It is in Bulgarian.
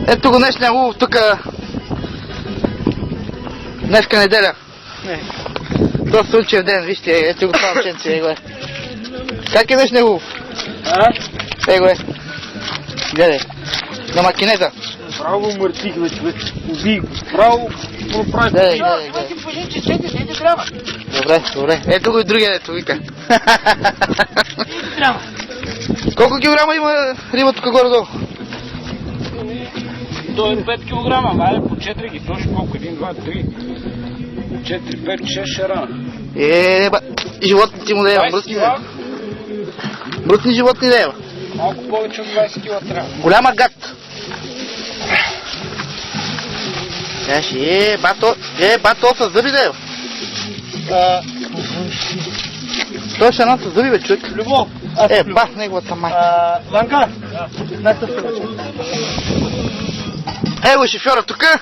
Ето го днешния улов тук. Днешка неделя. То слънчев ден, вижте, ето го това момченце, его е. Как е днешния улов? Его е. Гледай. На макинета. Браво, мъртих бе, човек. Уби, браво. Гледай. Добре. Ето го и другия, ето вика. Колко килограма има риба тук горе-долу? То е 5 килограма, майде по 4 ги точно колко? 1, 2, 3, 4, 5, 6 шарана. Животните му да ева, брутни да ева. Брутни животни да ева. Малко повече от 20 кила трябва. Голяма гад. Кажи, бато с зъби да ева. Той ще едно с зъби, бе, човек. Любов. Бас неговата май. Ланка. Его е шофьора тука.